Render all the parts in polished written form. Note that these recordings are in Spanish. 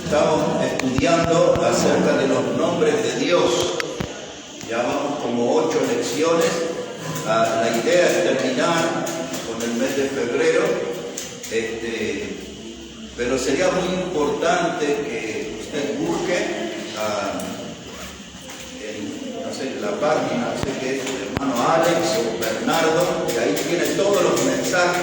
Estamos estudiando acerca de los nombres de Dios. Ya vamos como 8 lecciones. La idea es terminar con el mes de febrero, pero sería muy importante que usted busque en la página, no sé qué es, el hermano Alex o Bernardo, y ahí tiene todos los mensajes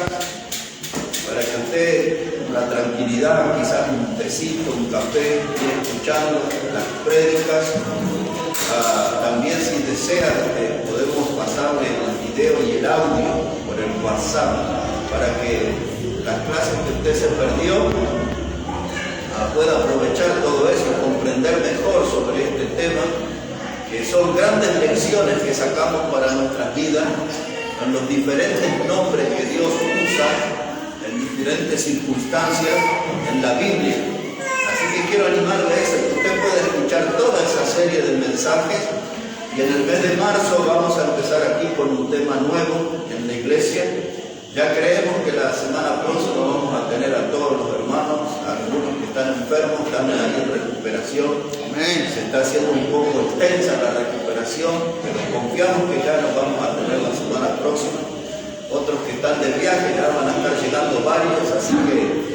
para que usted, con la tranquilidad, quizás un tecito, un café, esté escuchando las prédicas. También, si desea, podemos pasarle el video y el audio por el WhatsApp para que las clases que usted se perdió pueda aprovechar todo eso y comprender mejor sobre este tema, que son grandes lecciones que sacamos para nuestras vidas en los diferentes nombres que Dios usa en diferentes circunstancias en la Biblia. Así que quiero animarle a eso, que usted pueda escuchar toda esa serie de mensajes, y en el mes de marzo vamos a empezar aquí con un tema nuevo en la iglesia. Ya creemos que la semana próxima vamos a tener a todos los hermanos, algunos que están enfermos, están ahí en recuperación. Amén. Se está haciendo un poco extensa la recuperación, pero confiamos que ya nos vamos a tener la semana próxima. Otros que están de viaje, ya van a estar llegando varios, así que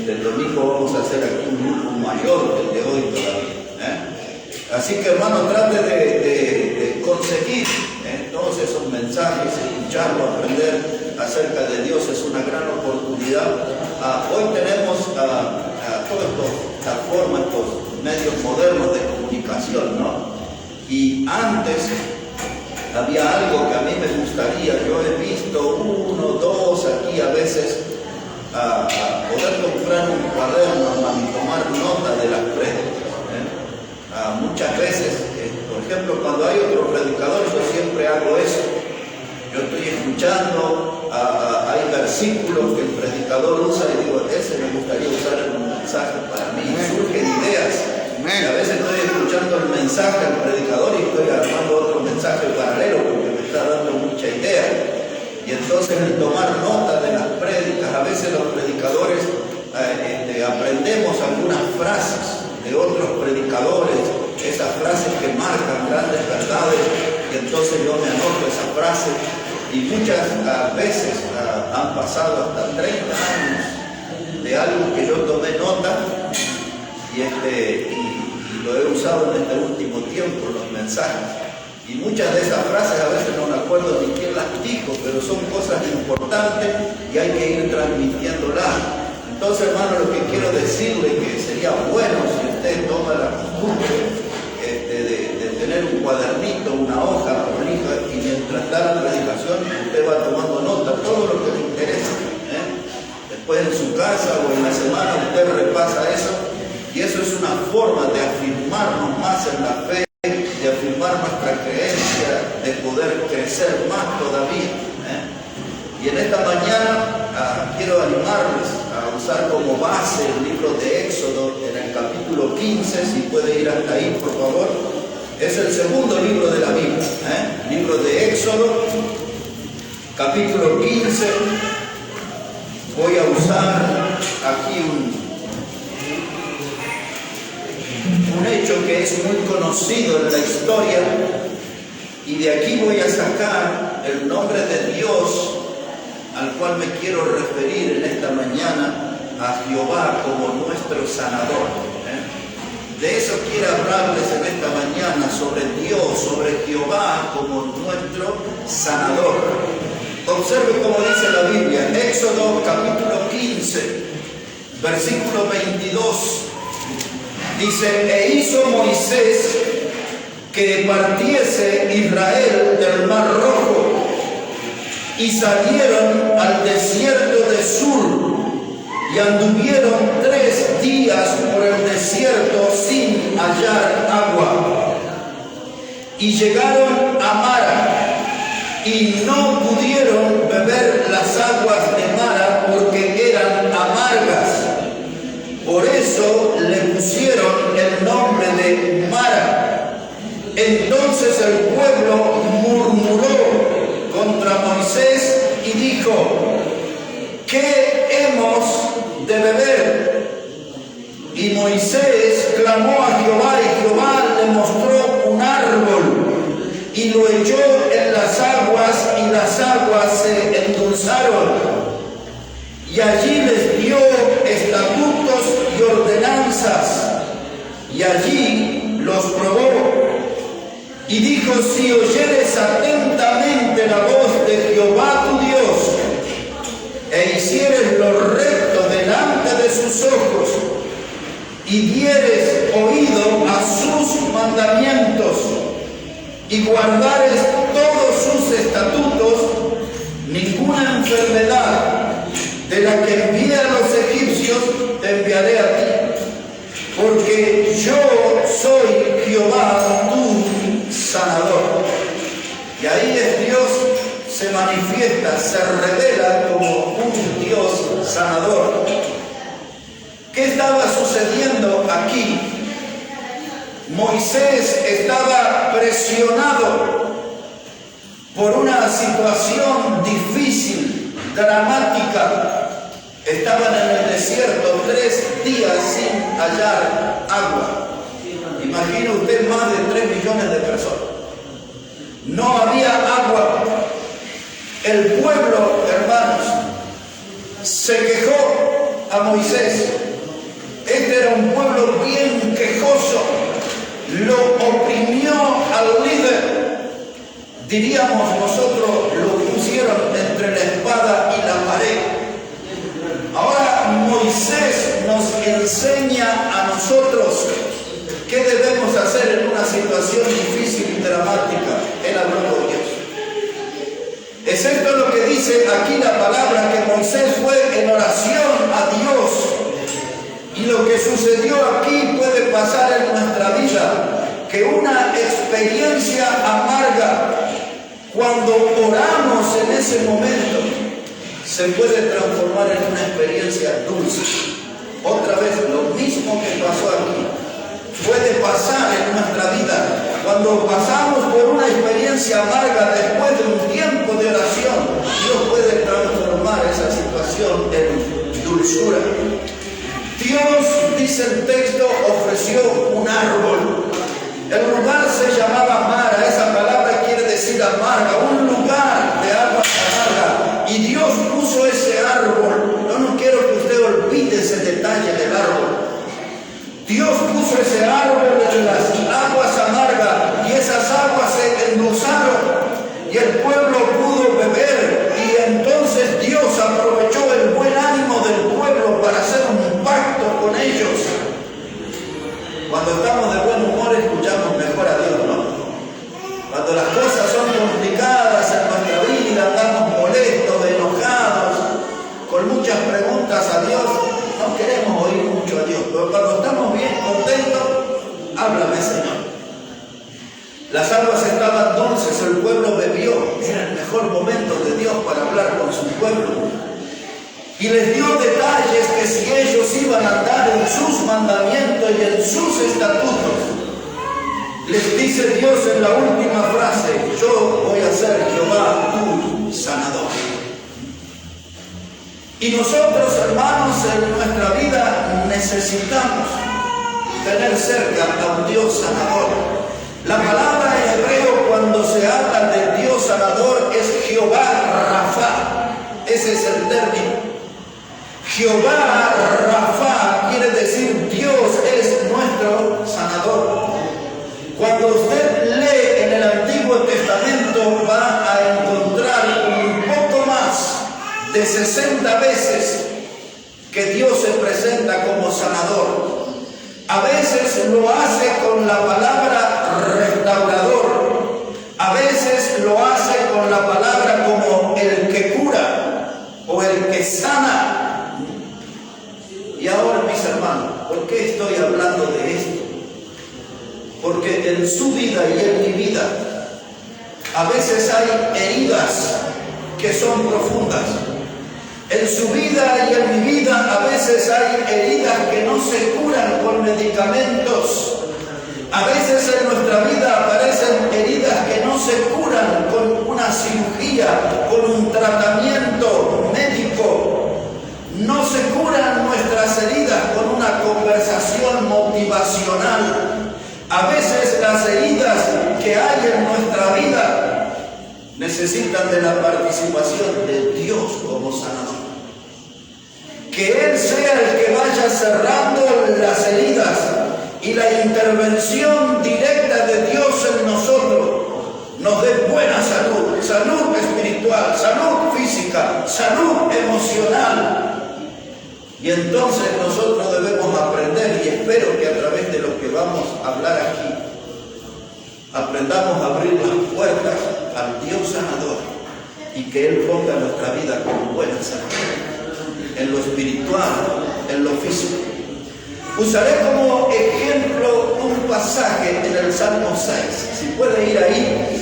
el domingo vamos a hacer aquí un grupo mayor que el de hoy todavía. Así que, hermano, trate de conseguir todos esos mensajes, escucharlo, aprender acerca de Dios, es una gran oportunidad. Hoy tenemos todas estas formas, estos medios modernos de comunicación, ¿no? Y antes había algo que a mí me gustaría, yo he visto 1, 2 aquí a veces, poder comprar un cuaderno y tomar nota de las prédicas. Muchas veces, por ejemplo, cuando hay otro predicador, yo siempre hago eso. Yo estoy escuchando, hay versículos que el predicador usa y digo, ese me gustaría usar en un mensaje para mí. Surgen ideas. Y a veces estoy escuchando el mensaje del predicador y estoy armando otro mensaje paralelo porque me está dando mucha idea. Y entonces, el tomar nota de las prédicas, a veces los predicadores aprendemos algunas frases de otros predicadores, esas frases que marcan grandes verdades, y entonces yo me anoto esa frase, y muchas veces han pasado hasta 30 años de algo que yo tomé nota y lo he usado en este último tiempo, los mensajes. Y muchas de esas frases a veces no me acuerdo ni quién las dijo, pero son cosas importantes y hay que ir transmitiéndolas. Entonces, hermano, lo que quiero decirle es que sería bueno si usted toma la costumbre de tener un cuadernito, una hoja prolija, y mientras da la predicación usted va tomando nota, todo lo que le interesa. Después en su casa o en la semana usted repasa eso, y eso es una forma de afirmarnos más en la fe, de afirmar nuestra creencia, de poder crecer más todavía. Y en esta mañana quiero animarles a usar como base el libro de Éxodo en el capítulo 15, si puede ir hasta ahí, por favor. Es el segundo libro de la Biblia, libro de Éxodo, capítulo 15. Voy a usar aquí un hecho que es muy conocido en la historia, y de aquí voy a sacar el nombre de Dios al cual me quiero referir en esta mañana, a Jehová como nuestro sanador. De eso quiero hablarles en esta mañana, sobre Dios, sobre Jehová como nuestro sanador. Observe cómo dice la Biblia, Éxodo capítulo 15, versículo 22. Dice, e hizo Moisés que partiese Israel del mar Rojo, y salieron al desierto de Sur, y anduvieron 3 días por el desierto sin hallar agua. Y llegaron a Mara, y no pudieron beber las aguas de Mara porque eran amargas. Por eso le pusieron el nombre de Mara. Entonces el pueblo murmuró contra Moisés y dijo, ¿qué hemos de beber? Y Moisés clamó a Jehová, y Jehová le mostró un árbol, y lo echó en las aguas, y las aguas se endulzaron. Y allí les dio estatutos y ordenanzas, y allí los probó. Y dijo: si oyeres atentamente la voz de Jehová tu Dios, e hicieres lo recto delante de sus ojos, y dieres oído a sus mandamientos, y guardares todos sus estatutos, ninguna enfermedad de la que envié a los egipcios te enviaré a ti, porque yo soy Jehová tu sanador. Y ahí es Dios se manifiesta, se revela como un Dios sanador. ¿Qué estaba sucediendo aquí? Moisés estaba presionado por una situación difícil, dramática. Estaban en el desierto 3 días sin hallar agua. Imagine usted más de 3 millones de personas. No había agua. El pueblo, hermanos, se quejó a Moisés. Este era un pueblo bien quejoso. Lo oprimió al líder. Diríamos nosotros, lo pusieron entre la espada y la pared. Ahora Moisés nos enseña a nosotros qué debemos hacer en una situación difícil y dramática. Él habló con Dios. Es esto lo que dice aquí la palabra, que Moisés fue en oración a Dios. Y lo que sucedió aquí puede pasar en nuestra vida, que una experiencia amarga, cuando oramos en ese momento, se puede transformar en una experiencia dulce. Otra vez, lo mismo que pasó aquí, puede pasar en nuestra vida. Cuando pasamos por una experiencia amarga, después de un tiempo de oración, Dios puede transformar esa situación en dulzura. Dios, dice el texto, ofreció un árbol. El lugar se llamaba Mara. Esa palabra quiere decir amarga, un lugar de agua amarga. Y Dios puso ese árbol. No quiero que usted olvide ese detalle del árbol. Dios puso ese árbol en las aguas amargas, y esas aguas se endulzaron, y el pueblo pudo beber. Y entonces Dios aprovechó el buen ánimo del pueblo para hacer un pacto con ellos. Cuando estamos de buen humor, escuchamos mejor a Dios, ¿no? Cuando las cosas son complicadas en nuestra vida, andamos molestos, enojados, con muchas preguntas a Dios, no queremos oír mucho a Dios. Pero cuando estamos bien contentos, háblame, Señor. Las aguas estaban dulces, el pueblo bebió. Era el mejor momento de Dios para hablar con su pueblo. Y les dio detalles que si ellos iban a andar en sus mandamientos y en sus estatutos, les dice Dios en la última frase: yo voy a ser Jehová tu sanador. Y nosotros, hermanos, en nuestra vida necesitamos tener cerca a un Dios sanador. La palabra en hebreo, cuando se habla de Dios sanador, es Jehová Rafa. Ese es el término. Jehová Rafa quiere decir Dios es nuestro sanador. Cuando usted lee en el Antiguo Testamento, va a encontrar un poco más de 60 veces que Dios se presenta como sanador. A veces lo hace con la palabra restaurador, a veces lo hace con la palabra como el que cura o el que sana. Y ahora, mis hermanos, ¿por qué estoy hablando de esto? Porque en su vida y en mi vida a veces hay heridas que son profundas. En su vida y en mi vida a veces hay heridas que no se curan con medicamentos. A veces en nuestra vida aparecen heridas que no se curan con una cirugía, con un tratamiento médico. No se curan nuestras heridas con una conversación emocional. A veces las heridas que hay en nuestra vida necesitan de la participación de Dios como sanador. Que Él sea el que vaya cerrando las heridas y la intervención directa de Dios en nosotros nos dé buena salud, salud espiritual, salud física, salud emocional. Y entonces nosotros debemos aprender, y espero que a través de lo que vamos a hablar aquí, aprendamos a abrir las puertas al Dios sanador y que Él ponga nuestra vida con buena salud, en lo espiritual, en lo físico. Usaré como ejemplo un pasaje en el Salmo 6. Si puede ir ahí,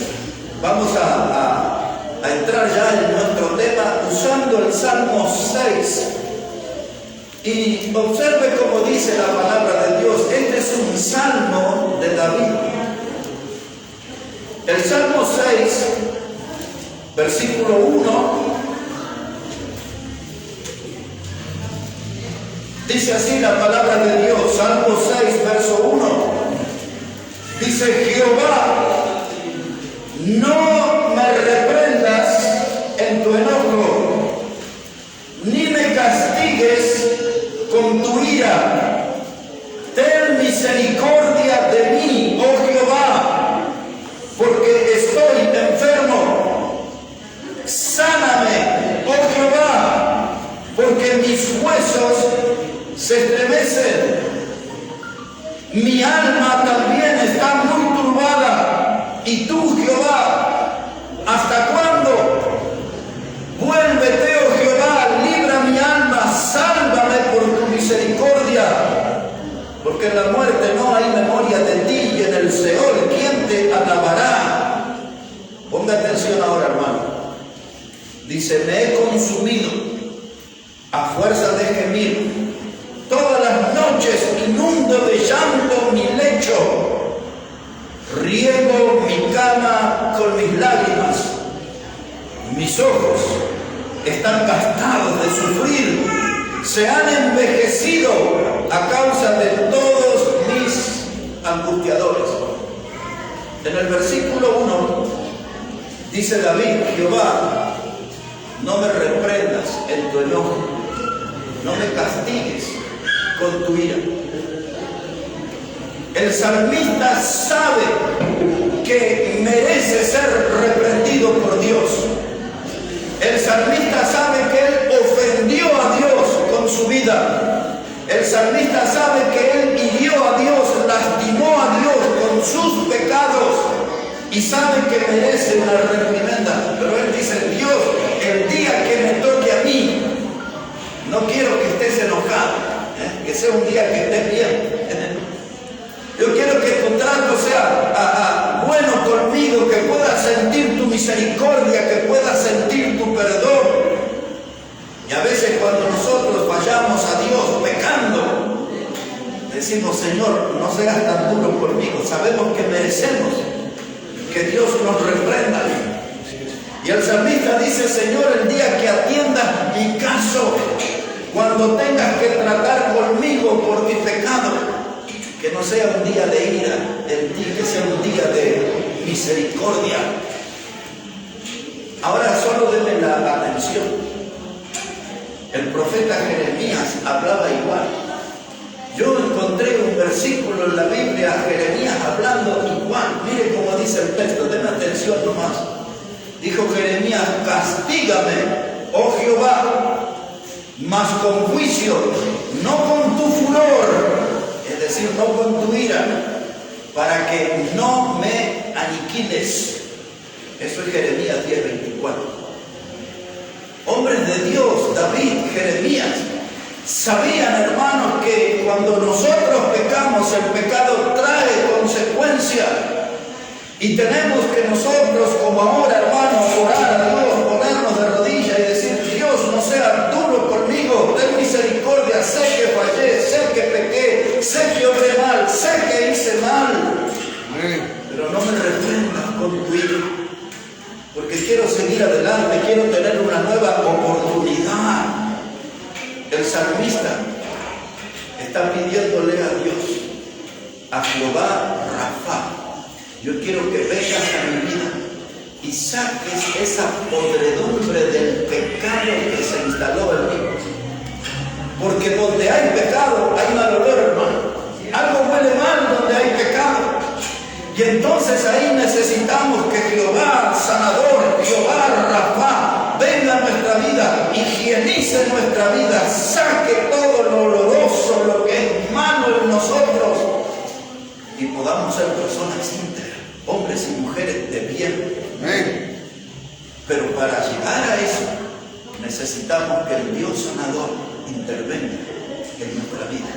vamos a entrar ya en nuestro tema usando el Salmo 6. Y observe cómo dice la palabra de Dios. Este es un salmo de David. El Salmo 6, versículo 1, dice así la palabra de Dios. Salmo 6, verso 1. Dice: Jehová, no me reprendas en tu enojo, ni me castigues con tu ira. Ten misericordia de mí, oh Jehová, porque estoy enfermo. Sáname, oh Jehová, porque mis huesos se estremecen. Mi alma también está muy turbada. Y tú, Jehová, ¿hasta cuándo? Vuélvete, oh Jehová, libra mi alma, sálvame por tu misericordia. Porque en la muerte no hay memoria de ti, y en el Seol, ¿quién te alabará? Ponga atención ahora, hermano. Dice: me he consumido a fuerza de gemir. Todas las noches inundo de llanto mi lecho. Riego mi cama con mis lágrimas. Mis ojos están gastados de sufrir. Se han envejecido a causa de todos mis angustiadores. En el versículo 1 dice David: Jehová, no me reprendas en tu enojo, no me castigues con tu ira. El salmista sabe que merece ser reprendido por Dios. El salmista sabe que él ofendió a Dios con su vida. El salmista sabe que él hirió a Dios, lastimó a Dios con sus pecados, y sabe que merece una reprimenda. Pero él dice: Dios, el día que me toque a mí, no quiero que estés enojado, que sea un día que estés bien. Yo quiero que tu trato sea bueno conmigo, que pueda sentir tu misericordia, que pueda sentir tu perdón. Y a veces cuando nosotros fallamos a Dios pecando, decimos: Señor, no seas tan duro conmigo. Sabemos que merecemos que Dios nos reprenda. Y el salmista dice: Señor, el día que atiendas mi caso, cuando tengas que tratar conmigo por mi pecado, que no sea un día de ira en ti, que sea un día de misericordia. Ahora solo denle la atención. El profeta Jeremías hablaba igual. Yo encontré un versículo en la Biblia, Jeremías hablando igual. Mire cómo dice el texto, den atención nomás. Dijo Jeremías: castígame, oh Jehová, mas con juicio, no con tu furor, es decir, no con tu ira, para que no me aniquiles. Eso es Jeremías 10:24. Hombres de Dios, David, Jeremías, sabían, hermanos, que cuando nosotros pecamos, el pecado trae consecuencias. Y tenemos que nosotros, como ahora, hermanos, orar a Dios, ponernos de rodillas y decir: Dios, no sea duro conmigo, ten misericordia, sé que fallé, sé que pequé, sé que obré mal, sé que hice mal, pero no me reprendas con tu ira, porque quiero seguir adelante, quiero tener una nueva oportunidad. El salmista está pidiéndole a Dios Jehová Rafa. Yo quiero que vengas a mi vida y saques esa podredumbre del pecado que se instaló en mí. Porque donde hay pecado hay mal olor, hermano. Algo huele mal donde hay pecado. Y entonces ahí necesitamos que Jehová sanador, Jehová Rafa, venga a nuestra vida, higienice nuestra vida, saque todo lo oloroso, lo que es malo en nosotros, y podamos ser personas íntegras, hombres y mujeres de bien. Amén. Pero para llegar a eso necesitamos que el Dios sanador intervenga en nuestra vida.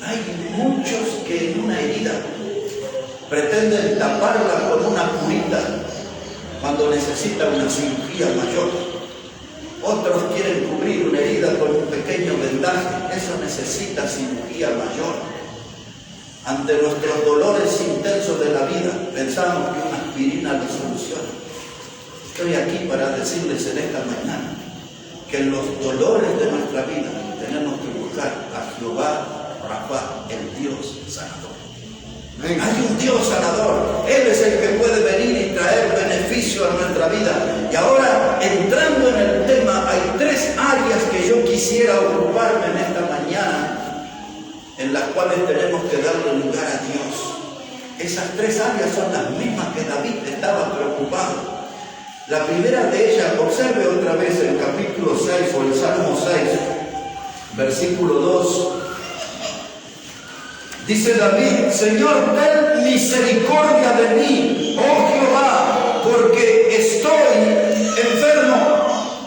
Hay muchos que en una herida pretenden taparla con una curita cuando necesita una cirugía mayor. Otros quieren cubrir una herida con un pequeño vendaje. Eso necesita cirugía mayor. Ante nuestros dolores intensos de la vida, pensamos que una aspirina lo soluciona. Estoy aquí para decirles en esta mañana que en los dolores de nuestra vida tenemos que buscar a Jehová Rafa, el Dios sanador. Hay un Dios sanador. Él es el que puede venir y traer beneficio a nuestra vida. Y ahora, entrando en el tema, hay 3 áreas que yo quisiera ocuparme en esta mañana, en las cuales tenemos que darle lugar a Dios. Esas 3 áreas son las mismas que David estaba preocupado. La primera de ellas, observe otra vez el capítulo 6 o el Salmo 6, versículo 2. Dice David: Señor, ten misericordia de mí, oh Jehová, porque estoy enfermo.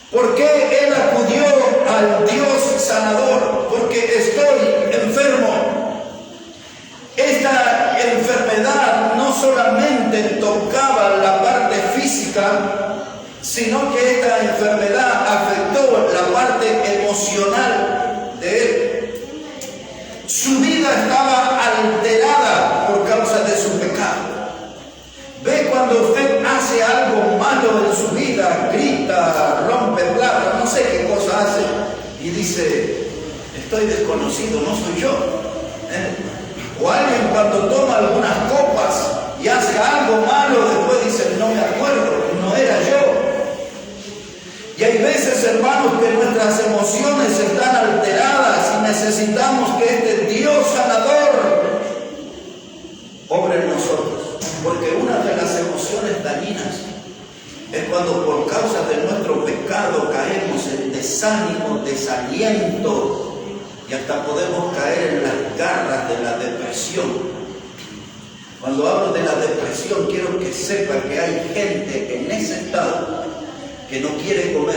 ¿Por qué él acudió al Dios sanador? Porque estoy enfermo. Esta enfermedad no solamente tocaba la parte física, sino que esta enfermedad afectó la parte emocional de él. Su vida estaba alterada por causa de su pecado. Ve cuando usted hace algo malo en su vida, grita, rompe platos, no sé qué cosa hace, y dice: estoy desconocido, no soy yo. O alguien cuando toma algunas copas y hace algo malo, después dice: no me acuerdo, no era yo. Y hay veces, hermanos, que nuestras emociones están alteradas y necesitamos que este Dios sanador obre en nosotros. Porque una de las emociones dañinas es cuando por causa de nuestro pecado caemos en desánimo, desaliento, y hasta podemos caer en las garras de la depresión. Cuando hablo de la depresión, quiero que sepa que hay gente en ese estado que no quiere comer,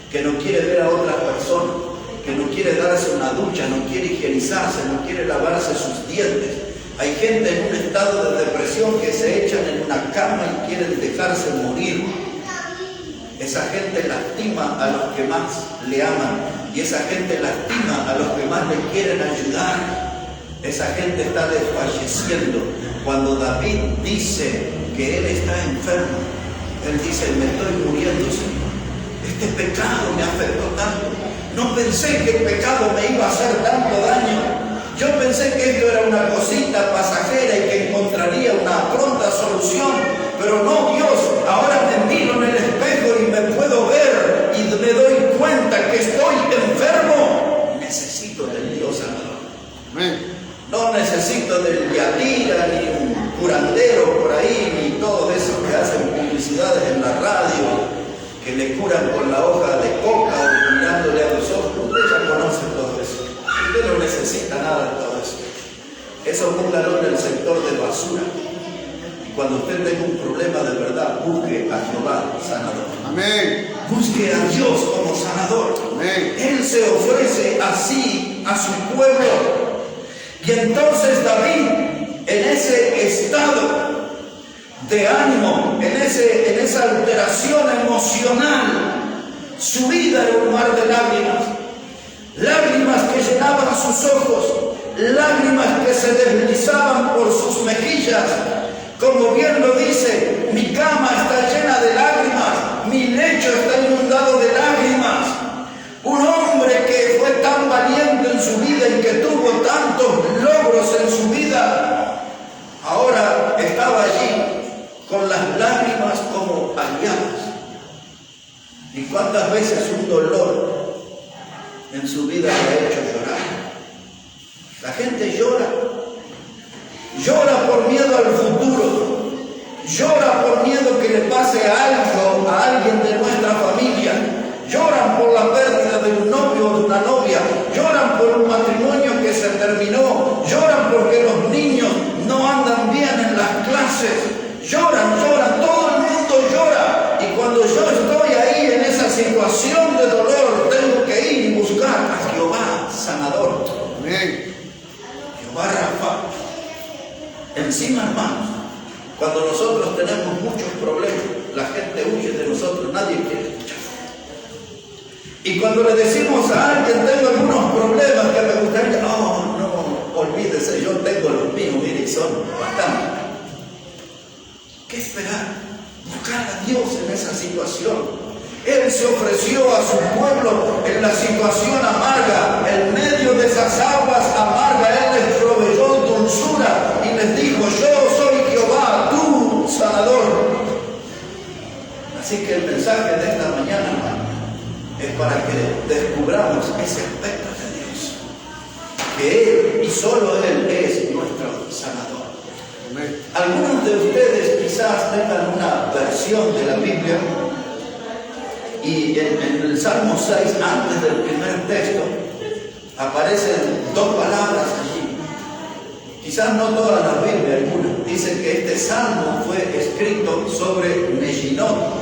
que no quiere ver a otras personas, que no quiere darse una ducha, no quiere higienizarse, no quiere lavarse sus dientes. Hay gente en un estado de depresión que se echan en una cama y quieren dejarse morir. Esa gente lastima a los que más le aman, y esa gente lastima a los que más le quieren ayudar. Esa gente está desfalleciendo. Cuando David dice que él está enfermo, él dice: me estoy muriendo, Señor. Este pecado me afectó tanto. No pensé que el pecado me iba a hacer tanto daño. Yo pensé que esto era una cosita pasajera y que encontraría una pronta solución. Pero no, Dios, ahora me miro en el espejo y me puedo ver y me doy cuenta que estoy enfermo. Necesito del Dios sanador. Amén. No necesito del yatira, ni un curandero por ahí, ni todos esos que hacen publicidades en la radio, que le curan con la hoja de coca o mirándole a los ojos. Usted ya conoce todo eso. Usted no necesita nada de todo eso. Eso búscalo en el sector de basura. Y cuando usted tenga un problema de verdad, busque a Jehová sanador. Amén. Busque a Dios como sanador. Amén. Él se ofrece así a su pueblo. Y entonces David, en ese estado de ánimo, en esa alteración emocional, su vida era un mar de lágrimas. Lágrimas que llenaban sus ojos, lágrimas que se deslizaban por sus mejillas. Como bien lo dice: mi cama está llena de lágrimas, mi lecho está inundado de lágrimas. Un hombre que fue tan valiente en su vida y que tuvo tantos logros en su vida, La gente llora. Llora por miedo al futuro. Llora por miedo que le pase algo a alguien de nuestra familia. Lloran por la pérdida de un novio o de una novia. Lloran por un matrimonio que se terminó. Lloran porque los niños no andan bien en las clases. Lloran, todo el mundo llora. Y cuando yo estoy ahí en esa situación de dolor, tengo que ir y buscar a Jehová sanador. Amén. Jehová Rafa. Encima, hermanos, cuando nosotros tenemos muchos problemas, la gente huye de nosotros, nadie quiere escuchar. Y cuando le decimos a alguien, tengo algunos problemas que me gustaría, no, olvídese, yo tengo los míos, mire, son bastante. ¿Qué esperar? Buscar a Dios en esa situación. Él se ofreció a su pueblo en la situación amarga, en medio de esas aguas amargas. Él les proveyó dulzura y les dijo: yo soy Jehová, tu sanador. Así que el mensaje de esta mañana, hermano, es para que descubramos ese aspecto de Dios, que Él y solo Él es nuestro sanador. Amén. Algunos de ustedes quizás tengan una versión de la Biblia y en el Salmo 6, antes del primer texto, aparecen dos palabras allí. Quizás no toda la Biblia, algunas. Dicen que este salmo fue escrito sobre Nejinot.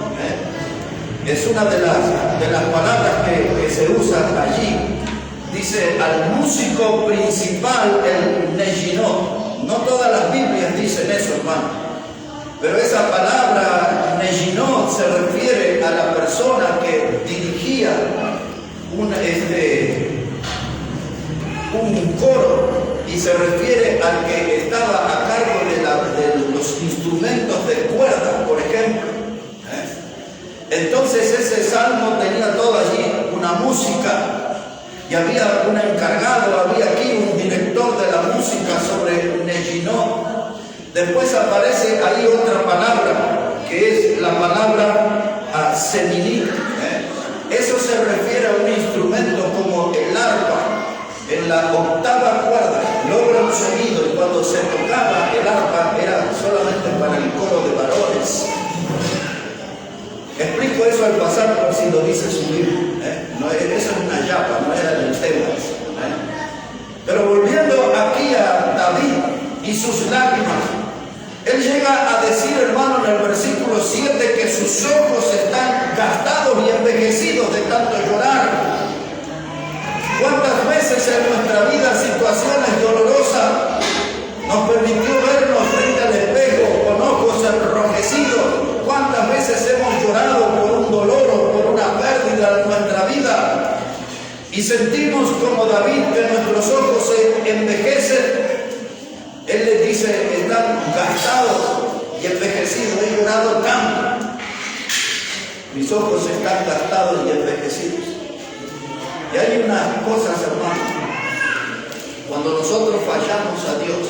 Es una de las palabras que se usan allí. Dice al músico principal, el Nejinot. No todas las Biblias dicen eso, hermano. Pero esa palabra Nejinot se refiere a la persona que dirigía un coro, y se refiere al que estaba a cargo de los instrumentos de cuerda, por ejemplo. Entonces ese salmo tenía todo allí una música, y había un encargado, había aquí un director de la música sobre Nejinot. Después aparece ahí otra palabra, que es la palabra seminit. Eso se refiere a un instrumento como el arpa. En la octava cuerda logra un sonido, y cuando se tocaba el arpa era solamente para el coro de varones. Explico eso al pasar por si lo dice su libro. No, eso es una yapa, no era el tema. Pero volviendo aquí a David y sus lágrimas, él llega a decir, hermano, en el versículo 7, que sus ojos están gastados y envejecidos de tanto llorar. ¿Cuántas veces en nuestra vida situaciones dolorosas nos permitió vernos frente al espejo con ojos enrojecidos? ¿Cuántas veces hemos llorado por un dolor o por una pérdida en nuestra vida? Y sentimos como David que nuestros ojos se envejecen. Él les dice: están gastados y envejecidos, he llorado tanto. Mis ojos están gastados y envejecidos. Y hay unas cosas, hermanos, cuando nosotros fallamos a Dios,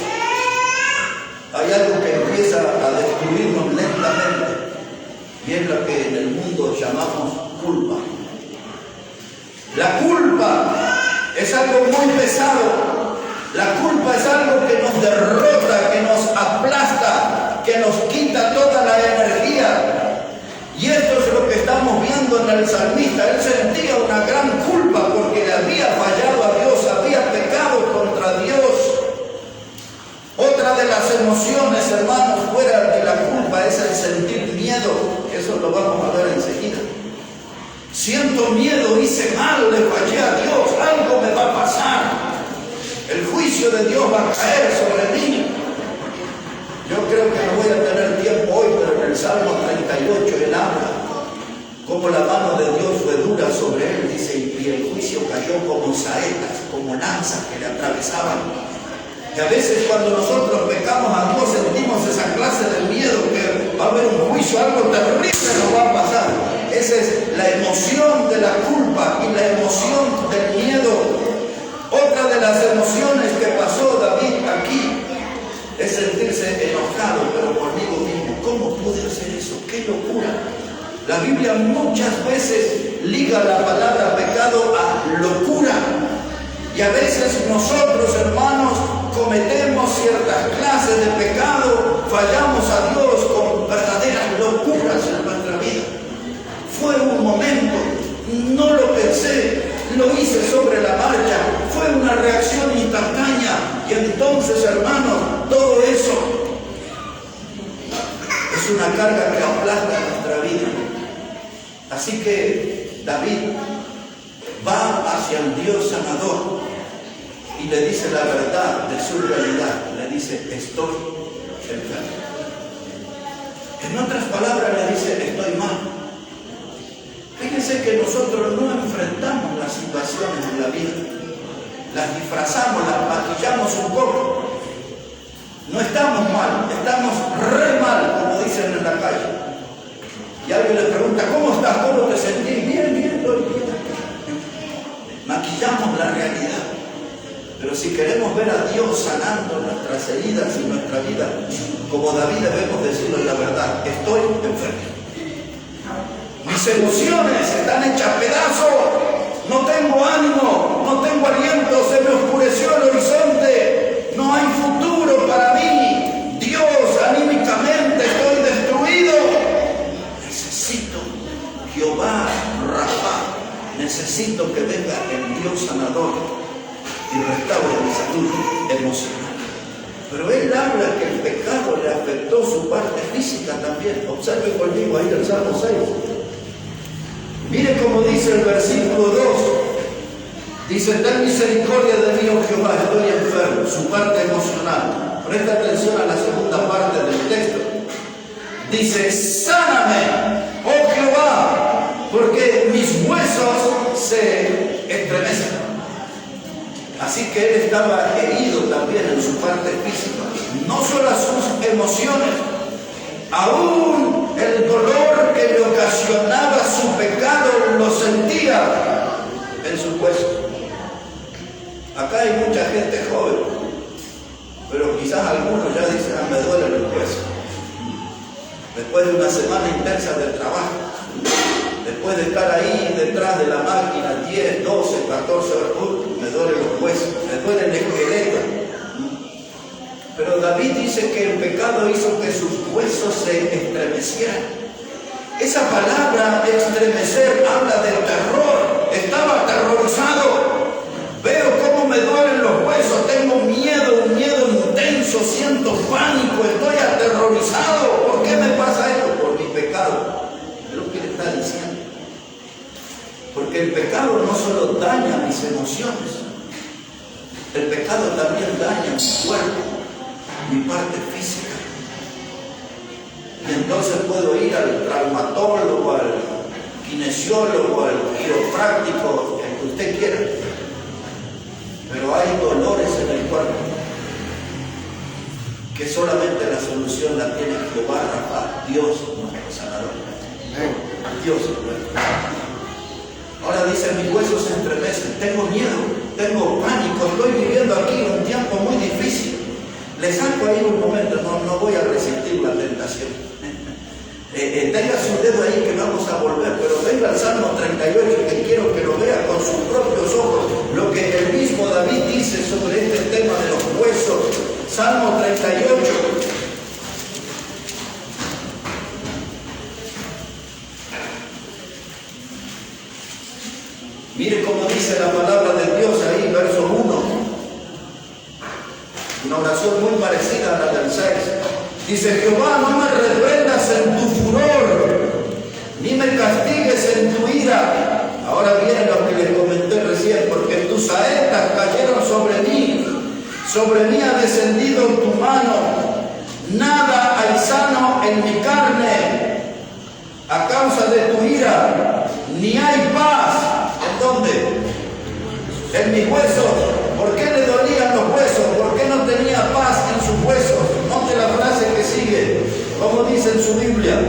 hay algo que empieza a destruirnos lentamente, y es lo que en el mundo llamamos culpa. La culpa es algo muy pesado. La culpa es algo que nos derrota, que nos aplasta, que nos quita toda la energía. Y esto es lo que estamos viendo en el salmista. Él sentía una gran culpa porque le había fallado a Dios, había pecado contra Dios. Otra de las emociones, hermanos, fuera de la culpa es el sentir miedo. Eso lo vamos a ver enseguida. Siento miedo, hice mal, le fallé a Dios, algo me va a pasar. El juicio de Dios va a caer sobre mí. Yo creo que no voy a tener tiempo hoy, pero en el Salmo 38 él habla como la mano de Dios fue dura sobre él, dice, y el juicio cayó como saetas, como lanzas que le atravesaban. Y a veces cuando nosotros pecamos a Dios sentimos esa clase de miedo, que va a haber un juicio, algo terrible nos va a pasar. Esa es la emoción de la culpa y la emoción del miedo. Otra de las emociones que pasó David aquí es sentirse enojado, pero conmigo mismo. ¿Cómo pude hacer eso? ¡Qué locura! La Biblia muchas veces liga la palabra pecado a locura. Y a veces nosotros, hermanos, sobre la marcha, fue una reacción instantánea. Y entonces, hermanos, todo eso es una carga que aplasta nuestra vida. Así que David va hacia el Dios sanador y le dice la verdad de su realidad. Le dice, estoy enfermo. En otras palabras le dice, estoy mal. Fíjense que nosotros no enfrentamos las situaciones en la vida. Las disfrazamos, las maquillamos un poco. No estamos mal, estamos re mal, como dicen en la calle. Y alguien le pregunta, ¿cómo estás? ¿Cómo te sentís? Bien, estoy bien. Maquillamos la realidad. Pero si queremos ver a Dios sanando nuestras heridas y nuestra vida, como David debemos decirle la verdad, estoy enfermo. Mis emociones están hechas pedazos, no tengo ánimo, no tengo aliento, se me oscureció el horizonte, no hay futuro para mí. Dios, anímicamente estoy destruido. Necesito Jehová Rafa, necesito que venga el Dios sanador y restaure mi salud emocional. Pero él habla que el pecado le afectó su parte física también. Observe conmigo ahí el Salmo 6. Mire cómo dice el versículo 2. Dice, ten misericordia de mí, oh Jehová, estoy enfermo. Su parte emocional. Presta atención a la segunda parte del texto. Dice, sáname, oh Jehová, porque mis huesos se estremecen. Así que él estaba herido también en su parte física. No solo a sus emociones, aún el dolor que le ocasionaba su pecado lo sentía en sus huesos. Acá hay mucha gente joven, pero quizás algunos ya dicen, me duelen los huesos. Después de una semana intensa de trabajo, después de estar ahí detrás de la máquina 10, 12, 14 horas, me duelen los huesos, me duele el esqueleto. Pero David dice que el pecado hizo que sus huesos se estremecieran. Esa palabra estremecer habla de terror. Estaba aterrorizado. Veo cómo me duelen los huesos, tengo miedo, un miedo intenso, siento pánico, estoy aterrorizado. ¿Por qué me pasa esto? Por mi pecado. Es lo que le está diciendo. Porque el pecado no solo daña mis emociones, el pecado también daña mi cuerpo, mi parte física. Y entonces puedo ir al traumatólogo, al kinesiólogo, al quiropráctico, el que usted quiera. Pero hay dolores en el cuerpo que solamente la solución la tiene Jehová Rafa, Dios nuestro sanador. Dios nuestro sanador. Ahora dice, mis huesos se estremecen, tengo miedo, tengo pánico, estoy viviendo aquí un tiempo muy difícil. Le saco ahí un momento, no voy a resistir la tentación. Tenga su dedo ahí que vamos a volver, pero venga al Salmo 38 que quiero que lo vea con sus propios ojos, lo que el mismo David dice sobre este tema de los huesos. Salmo 38. Mire cómo dice la palabra de Dios ahí, verso 1. Una oración muy parecida a la del 6. Dice, Jehová, no me reprendas en tu furor, ni me castigues en tu ira. Ahora viene lo que les comenté recién, porque tus saetas cayeron sobre mí ha descendido tu mano. Nada hay sano en mi carne a causa de tu ira, ni hay paz. ¿En dónde? En mis huesos. ¿Por qué le dolían los huesos? ¿Por qué no tenía paz en sus huesos? Note la frase que sigue. ¿Cómo dice en su Biblia?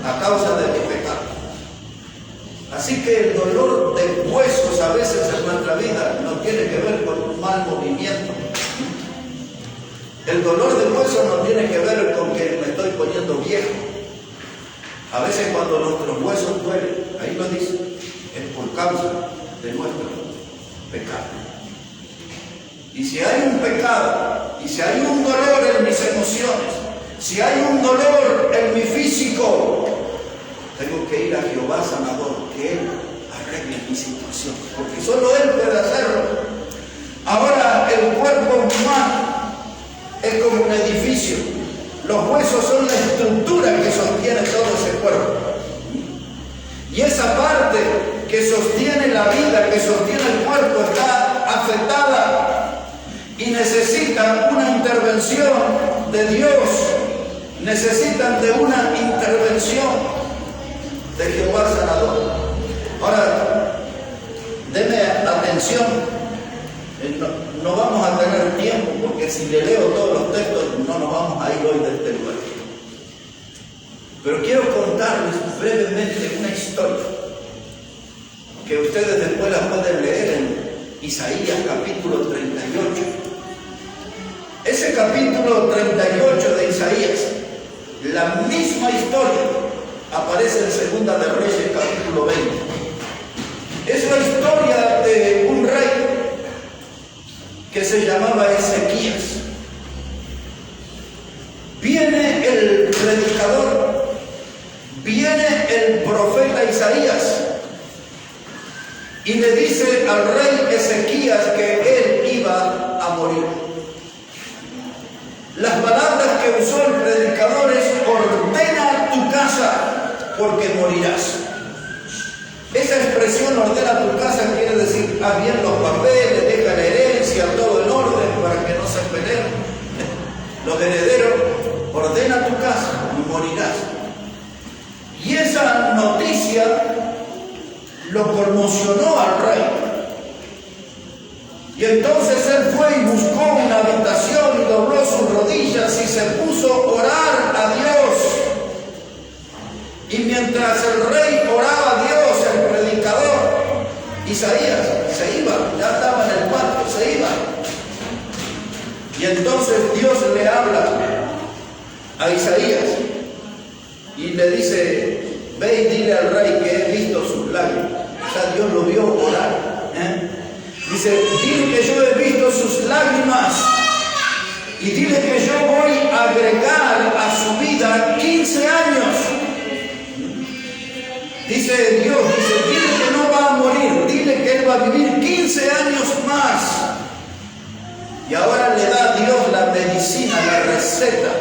A causa de mi pecado. Así que el dolor de huesos a veces en nuestra vida no tiene que ver con un mal movimiento. El dolor de huesos no tiene que ver con que me estoy poniendo viejo. A veces cuando nuestros huesos duelen, ahí lo dice, es por causa de nuestro pecado. Y si hay un pecado, y si hay un dolor en mis emociones, si hay un dolor en mi físico, tengo que ir a Jehová sanador, que Él arregle mi situación, porque solo Él puede hacerlo. Ahora, el cuerpo humano es como un edificio. Los huesos son la estructura que sostiene todo ese cuerpo. Y esa parte que sostiene la vida, que sostiene el cuerpo, está afectada y necesitan una intervención de Dios, necesitan de una intervención de Jehová sanador. Ahora, denme atención, no vamos a tener tiempo porque si le leo todos los textos no nos vamos a ir hoy de este lugar. Pero quiero contarles brevemente una historia que ustedes después la pueden leer en Isaías capítulo 38. Ese capítulo 38 de Isaías, la misma historia aparece en Segunda de Reyes capítulo 20. Es la historia de un rey que se llamaba Ezequías. Viene el predicador, viene el profeta Isaías y le dice al rey Ezequías que él iba a morir. Las palabras que usó el predicador es: ordena tu casa porque morirás. Esa expresión, ordena tu casa, quiere decir: haz bien los papeles, deja la herencia, todo en orden para que no se peleen los herederos. Ordena tu casa y morirás. Y esa noticia lo conmocionó al rey. Y entonces él fue y buscó una habitación y dobló sus rodillas y se puso a orar a Dios. Y mientras el rey oraba a Dios, el predicador Isaías se iba, ya estaba en el cuarto, se iba. Y entonces Dios le habla a Isaías y le dice: ve y dile al rey que he visto sus lágrimas. O sea, Dios lo vio orar. Dice: dile que yo he visto sus lágrimas y dile que yo voy a agregar a su vida 15 años. Dice Dios, dile que no va a morir, dile que él va a vivir 15 años más. Y ahora le da a Dios la medicina, la receta.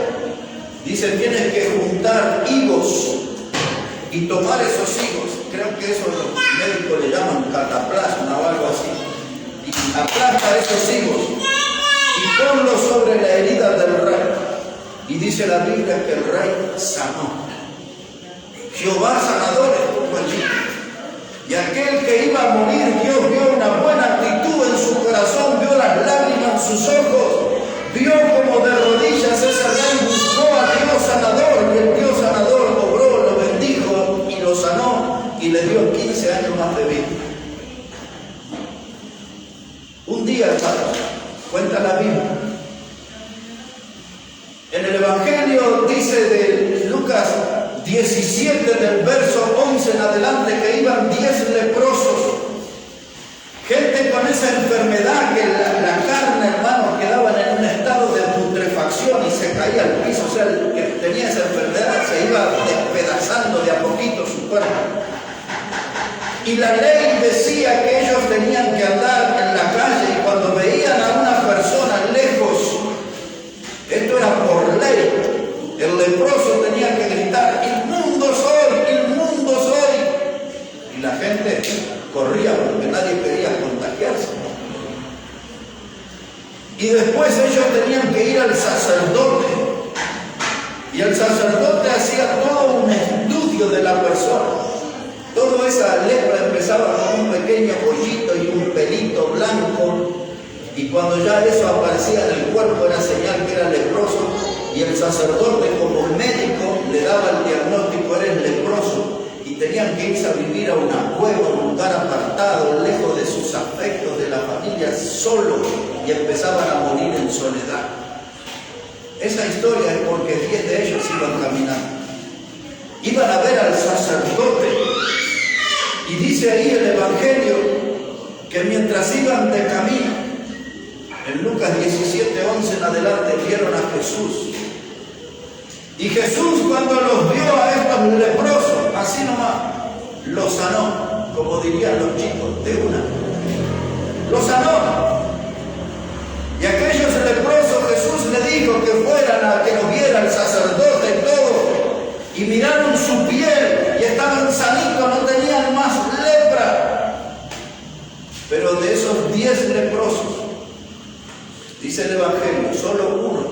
Dice: tienes que juntar higos y tomar esos higos. Creo que eso los médicos le llaman cataplasma o algo así. Y aplasta esos higos y ponlos sobre la herida del rey. Y dice la Biblia que el rey sanó. Jehová sanador estuvo allí. Y aquel que iba a morir, Dios vio una buena actitud en su corazón, vio las lágrimas en sus ojos, vio como de rodillas ese rey buscó a Dios sanador, y el Dios sanador obró, lo bendijo y lo sanó y le dio 15 años más de vida. Un día, hermanos, cuenta la Biblia, en el Evangelio dice de Lucas 17 del verso 11 en adelante que iban 10 leprosos, gente con esa enfermedad que la carne, hermanos, quedaban en un estado de putrefacción y se caía al piso. O sea, el que tenía esa enfermedad se iba despedazando de a poquito su cuerpo. Y la ley decía que ellos tenían que andar en la calle y cuando veían a una persona lejos, esto era por ley, el leproso tenía que gritar: inmundo soy, inmundo soy. Y la gente corría porque nadie quería contagiarse. Y después ellos tenían que ir al sacerdote. Y el sacerdote hacía todo un estudio de la persona. Toda esa lepra empezaba con un pequeño pollito y un pelito blanco. Y cuando ya eso aparecía en el cuerpo era señal que era leproso. Y el sacerdote, como médico, le daba el diagnóstico: eres leproso. Y tenían que irse a vivir a una cueva, a un lugar apartado, lejos de sus afectos, de la familia, solo. Y empezaban a morir en soledad. Esa historia es porque 10 de ellos iban caminando. Iban a ver al sacerdote. Y dice ahí el Evangelio que mientras iban de camino, en Lucas 17:11 en adelante, vieron a Jesús. Y Jesús, cuando los vio a estos leprosos, así nomás, los sanó. como dirían los chicos, de una. Lo sanó. Y aquellos leprosos Jesús le dijo que fueran a que lo viera el sacerdote y todo. Y miraron su piel y estaban sanitos, no tenían más lepra. Pero de esos 10 leprosos, dice el Evangelio, solo uno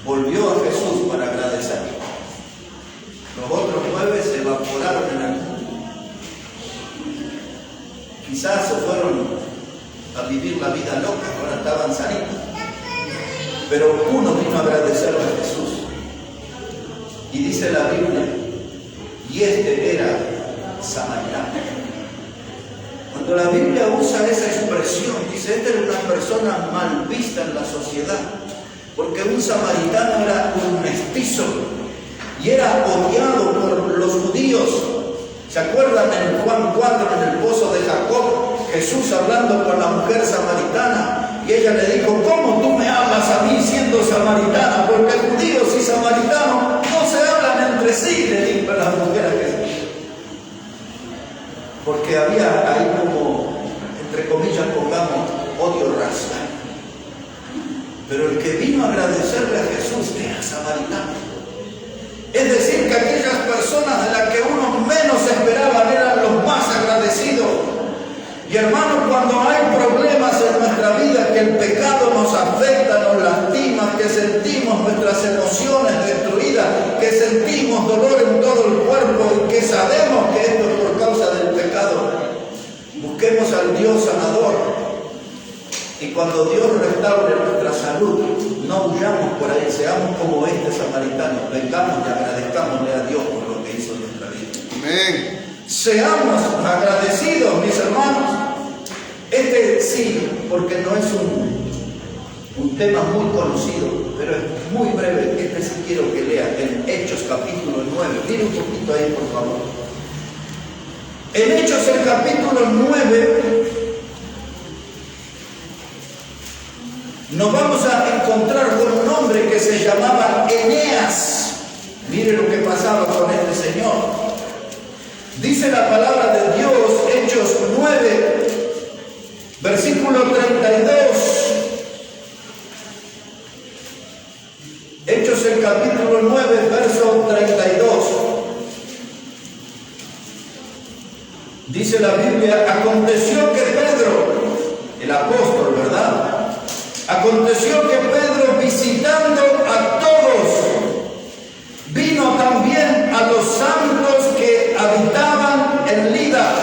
volvió a Jesús para agradecer. Los otros 9 se evaporaron en el mundo. Quizás se fueron a vivir la vida loca, ahora estaban sanitos. Pero uno vino a agradecerle a Jesús. Y dice la Biblia, y este era samaritano. Cuando la Biblia usa esa expresión, dice, esta era una persona mal vista en la sociedad, porque un samaritano era un mestizo y era odiado por los judíos. ¿Se acuerdan en Juan 4, en el pozo de Jacob, Jesús hablando con la mujer samaritana? Y ella le dijo, ¿cómo tú me hablas a mí siendo samaritana? Porque judíos y samaritanos no se hablan entre sí, le dijo la mujer a Jesús. Porque había ahí como, entre comillas, pongamos, odio racial. Pero el que vino a agradecerle a Jesús era samaritano. Es decir, que aquellas personas de las que uno menos esperaba eran los más agradecidos. Y hermanos, cuando hay problemas en nuestra vida, que el pecado nos afecta, nos lastima, que sentimos nuestras emociones destruidas, que sentimos dolor en todo el cuerpo y que sabemos que esto es por causa del pecado, busquemos al Dios sanador. Y cuando Dios restaure nuestra salud, no huyamos por ahí, seamos como este samaritano, vengamos y agradezcámosle a Dios por lo que hizo en nuestra vida. Amén. Seamos agradecidos, mis hermanos. Este sí, porque no es un tema muy conocido, pero es muy breve. Este sí quiero que lea en Hechos capítulo 9. Mire un poquito ahí, por favor. En Hechos el capítulo 9 nos vamos a encontrar con un hombre que se llamaba Eneas. Mire lo que pasaba con este señor. Dice la palabra de Dios, Hechos 9, versículo 32. Hechos el capítulo 9, verso 32. Dice la Biblia, aconteció que Pedro, el apóstol, ¿verdad? Aconteció que Pedro, visitando a todos, vino también a los santos que habitaban en Lida,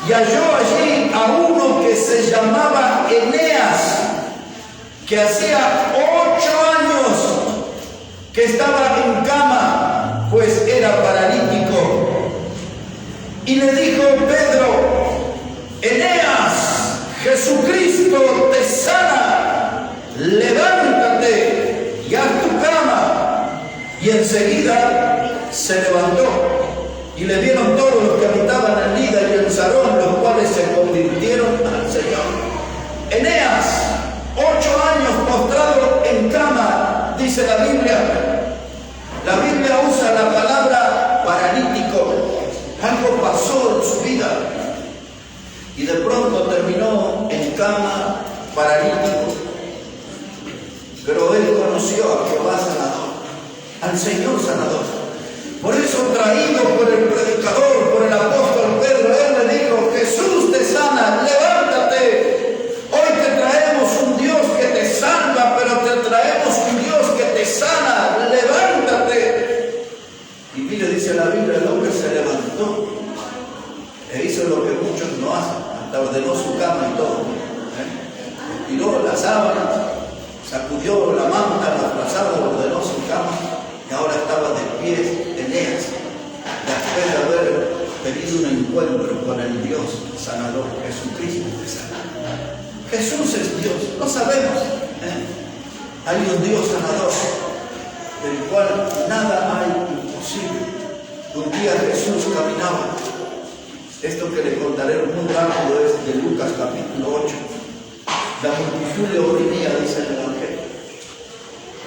y halló allí a uno que se llamaba Eneas, que hacía 8 años que estaba en cama, pues era paralítico. Y le dijo Pedro, Eneas, Jesucristo te sana, levántate y haz tu cama. Y enseguida se levantó, y le vieron todos los que habitaban en Lida y en Sarón, los cuales se convirtieron al Señor. Eneas, 8 años postrado en cama, dice la Biblia. La Biblia usa la palabra paralítico. Algo pasó en su vida y de pronto terminó en cama, paralítico. Pero él conoció a Jehová sanador, al Señor sanador. Por eso, traído por el predicador, por el apóstol Pedro, él le dijo, Jesús te sana, levántate. Hoy te traemos un Dios que te salva, pero te traemos un Dios que te sana, levántate. Y mire, dice la Biblia, el hombre se levantó e hizo lo que muchos no hacen, hasta ordenó su cama y todo. Tiró la sábana, sacudió la manta, la frazada, ordenó su cama y ahora estaba de pie Eneas, después de haber tenido un encuentro con el Dios sanador, Jesucristo te sana. Jesús es Dios, lo sabemos. Hay un Dios sanador, del cual nada hay imposible. Un día Jesús caminaba. Esto que le contaré muy rápido es de Lucas capítulo 8. La multitud le oprimía, dice el Evangelio.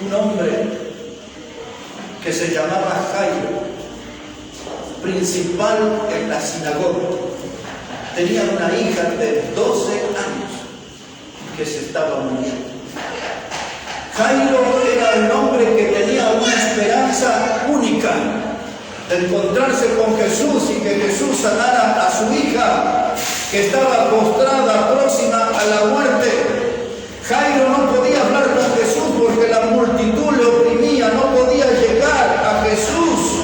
Un hombre que se llamaba Jairo principal en la sinagoga. Tenía una hija de 12 años que se estaba muriendo. Jairo era un hombre que tenía una esperanza única de encontrarse con Jesús y que Jesús sanara a su hija que estaba postrada, próxima a la muerte. Jairo no podía hablar con Jesús porque la multitud le oprimía, no podía llegar a Jesús.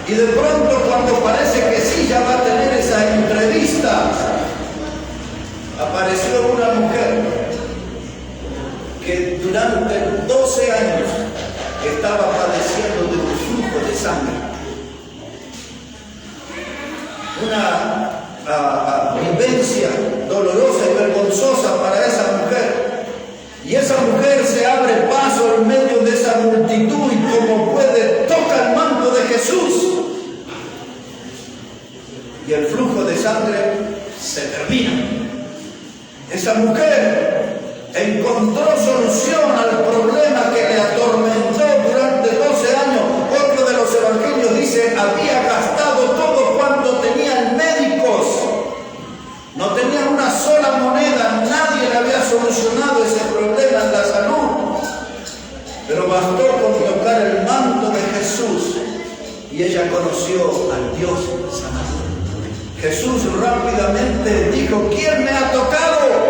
Y de pronto, cuando parece que sí, ya va a tener esa entrevista, apareció una mujer que durante 12 años estaba padeciendo de un flujo de sangre. Una vivencia dolorosa y vergonzosa para esa mujer. Y esa mujer se abre paso en medio de esa multitud y como puede toca el manto de Jesús. Y el flujo de sangre se termina. Esa mujer encontró solución al problema que le atormentó durante 12 años. Otro de los evangelios dice, había gastado todo cuanto tenía en médicos. No tenía una sola moneda, nadie le había solucionado ese problema en la salud. Pero bastó con tocar el manto de Jesús y ella conoció al Dios sanador. Jesús rápidamente dijo, ¿quién me ha tocado?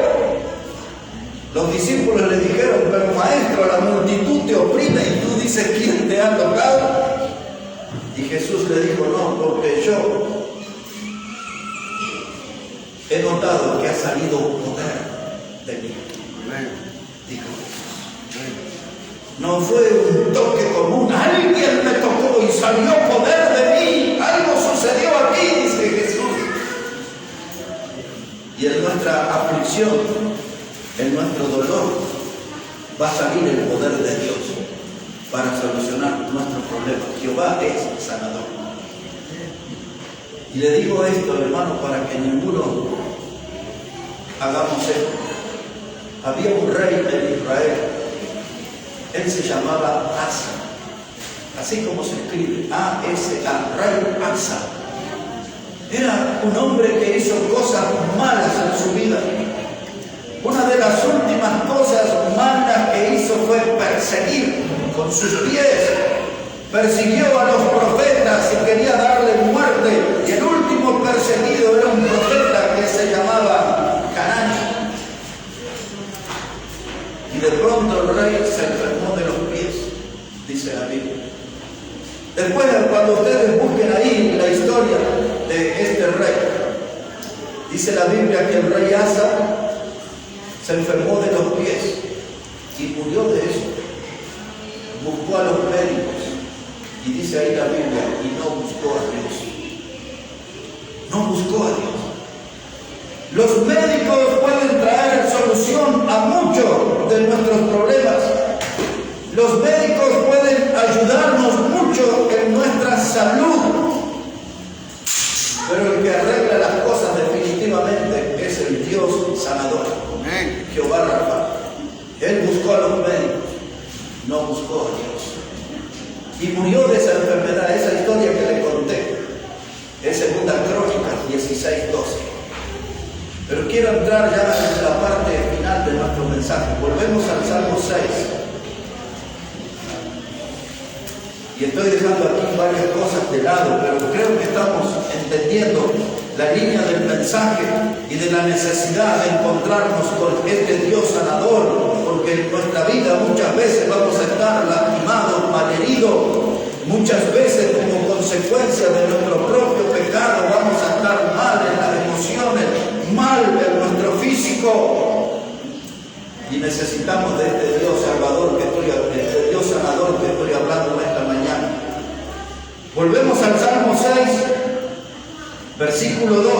Los discípulos le dijeron, pero maestro, la multitud te oprime y tú dices, ¿quién te ha tocado? Y Jesús le dijo, no, porque yo he notado que ha salido poder de mí. Dijo Jesús. No fue un toque común, alguien me tocó y salió poder de mí. Algo sucedió aquí, dice Jesús. Y en nuestra aflicción, en nuestro dolor, va a salir el poder de Dios para solucionar nuestros problemas. Jehová es sanador. Y le digo esto, hermano, para que ninguno hagamos esto. Había un rey en Israel. Él se llamaba Asa. Así como se escribe, A-S-A, rey Asa. Era un hombre que hizo cosas malas en su vida. Una de las últimas cosas malas que hizo fue perseguir con sus pies. Persiguió a los profetas y quería darle muerte. Y el último perseguido era un profeta que se llamaba Canaán. Y de pronto el rey se enfermó de los pies, dice la Biblia. Después, cuando ustedes busquen ahí la historia de este rey, dice la Biblia que el rey Asa se enfermó de los pies y murió de eso. Buscó a los médicos y dice ahí la Biblia, y no buscó a Dios. No buscó a Dios. Los médicos pueden traer solución a muchos de nuestros problemas. Los médicos pueden ayudarnos mucho en nuestra salud. Pero el que arregla las cosas definitivamente es el Dios sanador. Amén. Jehová Rafa. Él buscó a los médicos, no buscó a Dios. Y murió de esa enfermedad. Esa historia que le conté es 2 Crónicas 16:12. Pero quiero entrar ya en la parte final de nuestro mensaje. Volvemos al Salmo 6. Y estoy dejando aquí varias cosas de lado, pero creo que estamos entendiendo la línea del mensaje y de la necesidad de encontrarnos con este Dios sanador, porque en nuestra vida muchas veces vamos a estar lastimados, malheridos, muchas veces como consecuencia de nuestro propio pecado vamos a estar mal en las emociones, mal en nuestro físico, y necesitamos de este Dios salvador de este Dios sanador que estoy hablando esta mañana. Volvemos al Salmo 6, versículo 2.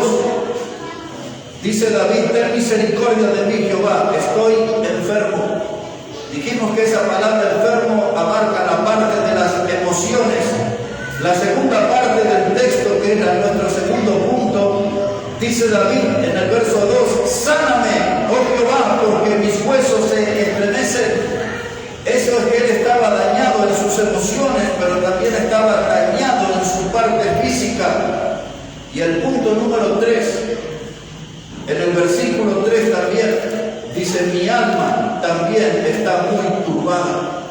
Dice David, ten misericordia de mí, Jehová, estoy enfermo. Dijimos que esa palabra enfermo abarca la parte de las emociones. La segunda parte del texto, que era nuestro segundo punto, dice David en el verso 2, sáname, oh Jehová, porque mis huesos se estremecen. Eso es que él estaba dañado en sus emociones, pero también estaba dañado en su parte física. Y el punto número 3, en el versículo 3 también, dice: mi alma también está muy turbada.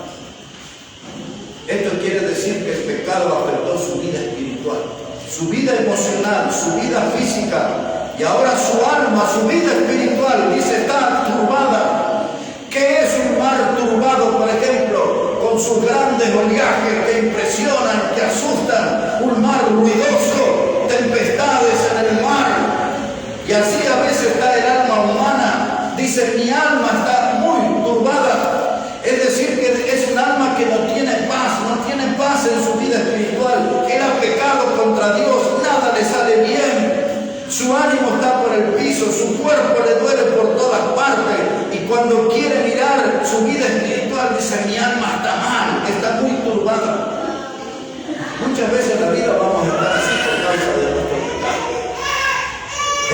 Esto quiere decir que el pecado afectó su vida espiritual, su vida emocional, su vida física, y ahora su alma, su vida espiritual, dice, está turbada. ¿Qué es un mar turbado, por ejemplo? Con sus grandes oleajes que impresionan, que asustan, un mar ruidoso, tempestades en el mar. Y así a veces está el alma humana. Dice: mi alma está muy turbada. Es decir, que es un alma que no tiene paz en su vida espiritual. Él ha pecado contra Dios, nada le sale bien. Su ánimo está por el piso, su cuerpo le duele por todas partes. Y cuando quiere mirar su vida espiritual, dice: mi alma está mal, está muy turbada. Muchas veces en la vida vamos a estar así por causa de nuestro pecado.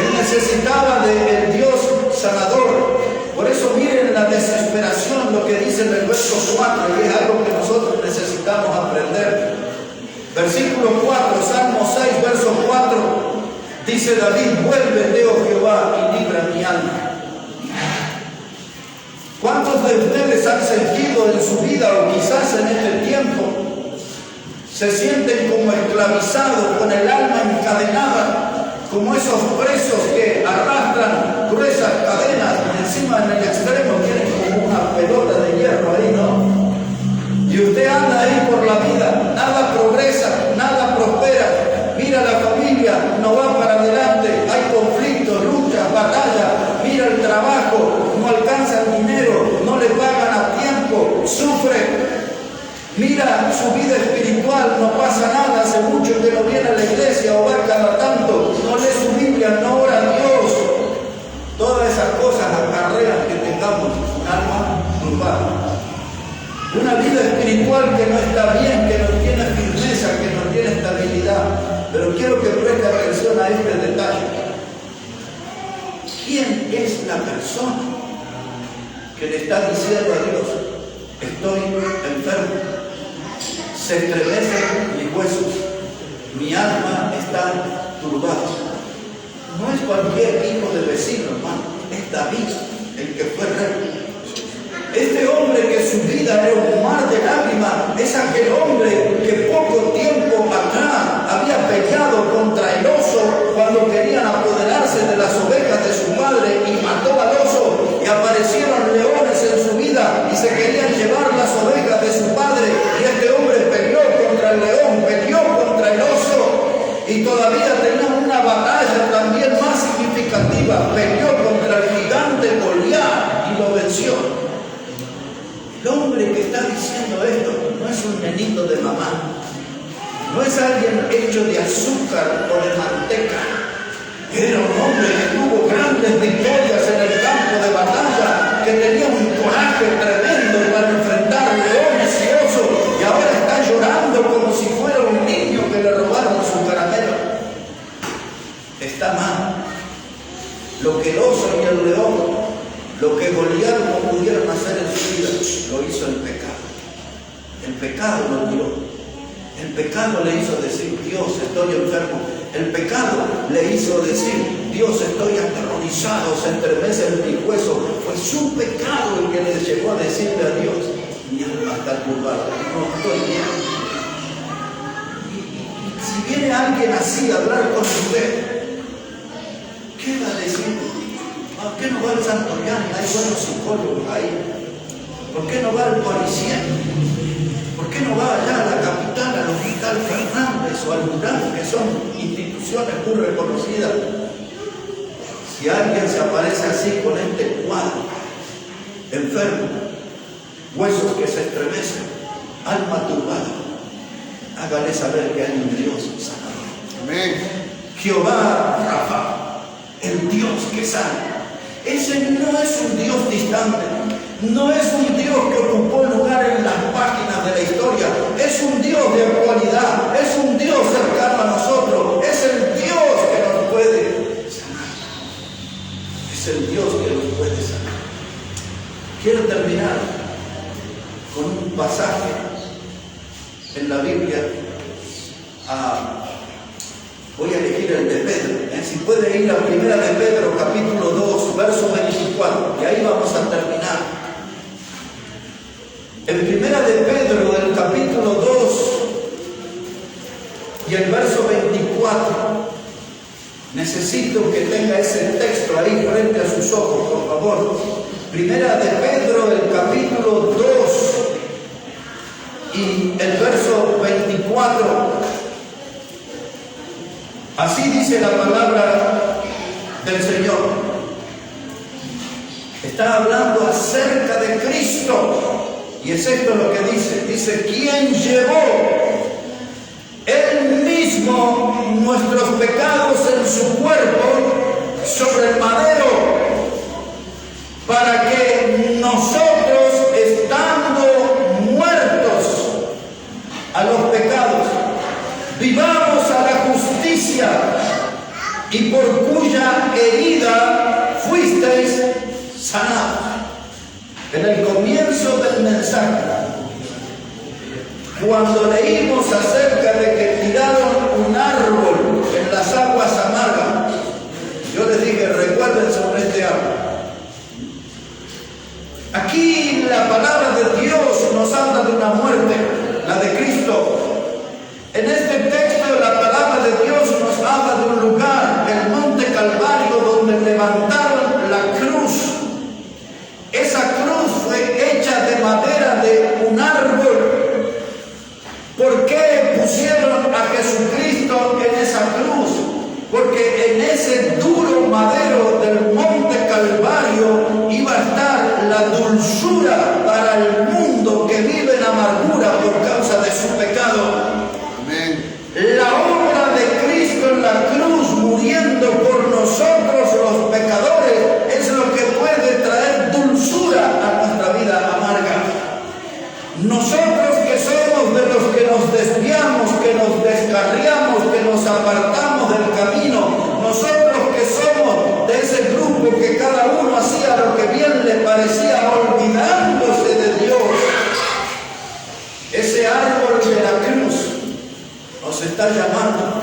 Él necesitaba del Dios sanador. Por eso miren la desesperación, lo que dice en el verso 4, y es algo que nosotros necesitamos aprender. Versículo 4, Salmo 6, verso 4, dice David: vuélvete, oh Jehová, y libra mi alma. ¿Cuántos de ustedes han sentido en su vida, o quizás en este tiempo, se sienten como esclavizados, con el alma encadenada, como esos presos que arrastran gruesas cadenas, y encima en el extremo tienen como una pelota de hierro ahí, ¿no? Y usted anda ahí por la vida, nada progresa, nada prospera. Mira la familia, no va para adelante, hay conflictos, luchas, batallas. Mira el trabajo, no alcanza el dinero, no le pagan a tiempo, sufre. Mira su vida espiritual, no pasa nada, hace mucho que no viene a la iglesia o va cada tanto, no lee su Biblia, no ora a Dios. Todas esas cosas acarrean que tengamos un alma turbada. Una vida espiritual que no está bien, que no tiene firmeza, que no tiene estabilidad. Pero quiero que preste atención a este detalle. ¿Quién es la persona que le está diciendo a Dios: estoy enfermo, se estremecen mis huesos, mi alma está turbada? No es cualquier hijo de vecino, hermano, es David, el que fue rey. Este hombre que su vida era un mar de lágrimas, es aquel hombre que poco tiempo atrás había peleado contra el oso cuando querían apoderarse de las ovejas de su padre, y mató al oso, y aparecieron leones en su vida y se querían llevar las ovejas de su padre, y este hombre peleó contra el león, peleó contra el oso, y todavía tenía una batalla también más significativa, peleó contra el gigante Goliat y lo venció. El hombre que está diciendo esto no es un nenito de mamá, no es alguien hecho de azúcar o de manteca. Era un hombre que tuvo grandes victorias en el campo de batalla, que tenía un coraje tremendo para enfrentar leones y osos, y ahora está llorando como si fuera un niño que le robaron su caramelo. Está mal. Lo que el oso y el león, lo que Goliat no pudieron hacer en su vida, lo hizo el pecado. El pecado lo dio. El pecado le hizo decir: Dios, estoy enfermo. El pecado le hizo decir: Dios, estoy aterrorizado, se estremecen mis huesos. Fue su pecado el que le llevó a decirle a Dios: mi alma está turbada, no estoy bien. Y si viene alguien así a hablar con usted, ¿qué va a decir? ¿Por qué no va al Santoriano? Hay buenos psicólogos ahí. ¿Por qué no va al Parisien? ¿Por qué no va allá a la capital, al Hospital Fernández o al Durán, que son instituciones muy reconocidas? Si alguien se aparece así con este cuadro, enfermo, huesos que se estremecen, alma turbada, hágale saber que hay un Dios sanador. Amén. Jehová Rafa, el Dios que sana. Ese no es un Dios distante, no es un Dios que ocupó lugar en las páginas de la historia, es un Dios de actualidad, es un Dios cercano a nosotros, es el Dios que nos puede sanar, es el Dios que nos puede sanar. Quiero terminar con un pasaje en la Biblia puede ir a 1 de Pedro, capítulo 2, verso 24, y ahí vamos a terminar. En 1 de Pedro, el capítulo 2, y el verso 24, necesito que tenga ese texto ahí frente a sus ojos, por favor. 1 de Pedro, el capítulo 2, y el verso 24. Así dice la palabra del Señor. Está hablando acerca de Cristo. Y es esto lo que dice. Dice, quien llevó Él mismo nuestros pecados en su cuerpo sobre el madero, para que nosotros, estando muertos a los pecados, vivamos a la justicia, y por cuya herida fuisteis sanados. En el comienzo del mensaje, cuando leímos acerca de que tiraron un árbol en las aguas amargas, yo les dije, recuerden sobre este árbol. Aquí la palabra de Dios nos habla de una muerte, la de Cristo. En este texto la palabra de Dios nos habla de un lugar, el monte Calvario, donde levantaron la cruz. Esa cruz fue hecha de madera de un árbol. ¿Por qué pusieron a Jesucristo en esa cruz? Porque en ese duro madero del monte Calvario iba a estar la dulzura para el mundo que vive en amargura por causa de su pecado. La obra de Cristo en la cruz, muriendo por nosotros los pecadores, es lo que puede traer dulzura a nuestra vida amarga. Nosotros que somos de los que nos desviamos, que nos descarriamos, que nos apartamos del camino, nosotros que somos de ese grupo que cada uno hacía lo que bien le parecía, olvidándose de Dios, ese árbol de la cruz nos está llamando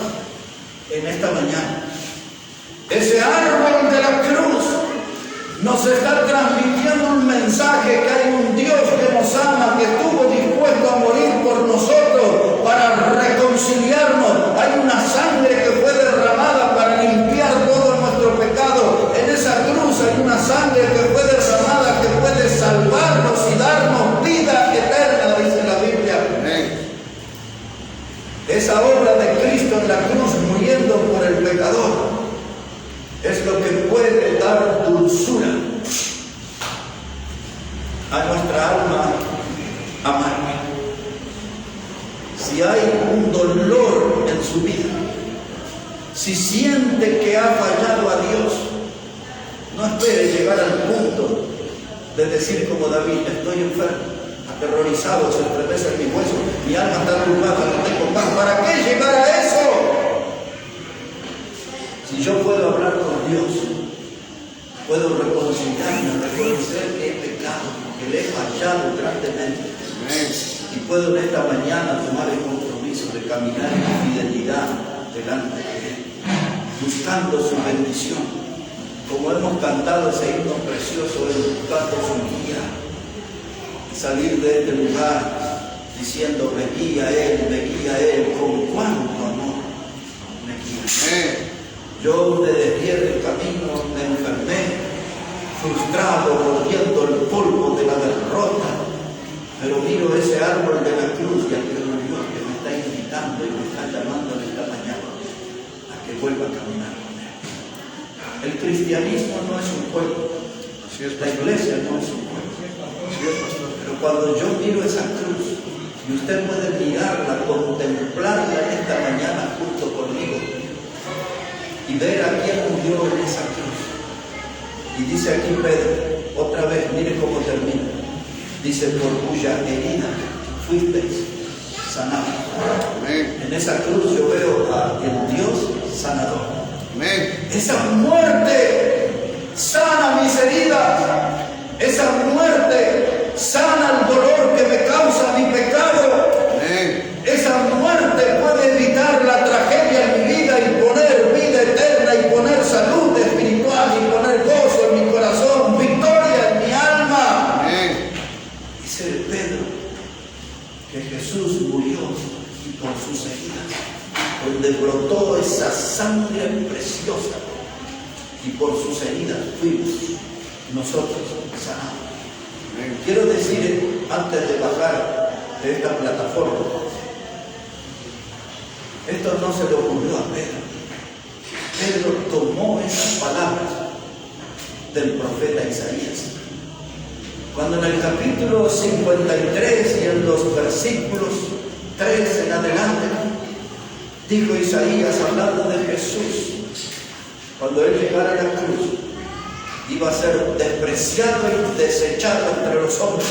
en esta mañana. Ese árbol de la cruz nos está transmitiendo un mensaje que hay un Dios que nos ama, que estuvo dispuesto a morir por nosotros para reconciliarnos. Hay una sangre que fue derramada para limpiar todo nuestro pecado. En esa cruz hay una sangre que fue derramada que puede salvarnos y darnos vida eterna, dice la Biblia. Esa obra de Cristo en la cruz, muriendo por el pecador, es lo que puede dar dulzura a nuestra alma amarga. Si hay un dolor en su vida, si siente que ha fallado a Dios, no espere llegar al punto de decir como David, estoy enfermo, aterrorizado, se estremece en mi hueso, mi alma está turbada, no tengo paz. ¿Para qué llegar a eso? Si yo puedo hablar con Dios, puedo reconciliarme, reconocer que he pecado, que le he fallado grandemente, y puedo en esta mañana tomar el compromiso de caminar en fidelidad delante de Él, buscando su bendición, como hemos cantado ese himno precioso, buscando su guía, salir de este lugar diciendo, me guía Él, con cuánto amor me guía. Yo me desvié del camino, me enfermé, frustrado, mordiendo el polvo de la derrota, pero miro ese árbol de la cruz y aquel Dios que me está invitando y me está llamando en esta mañana a que vuelva a caminar con Él. El cristianismo no es un juego, la iglesia no es un juego, pero cuando yo miro esa cruz, y usted puede mirarla, contemplarla en esta mañana junto conmigo, y ver a quién murió en esa cruz. Y dice aquí Pedro, otra vez, mire cómo termina. Dice, por cuya herida fuisteis sanados. En esa cruz yo veo a el Dios sanador. Esa muerte sana mis heridas. Esa muerte sana el dolor que me causa mi pecado. Esa muerte puede evitar la tragedia en mi vida y poner vida eterna y poner y por sus heridas fuimos nosotros sanados. Quiero decir, antes de bajar de esta plataforma, esto no se le ocurrió a Pedro. Pedro tomó esas palabras del profeta Isaías. Cuando en el capítulo 53 y en los versículos 3 en adelante, dijo Isaías hablando de Jesús, cuando él llegara a la cruz, iba a ser despreciado y desechado entre los hombres.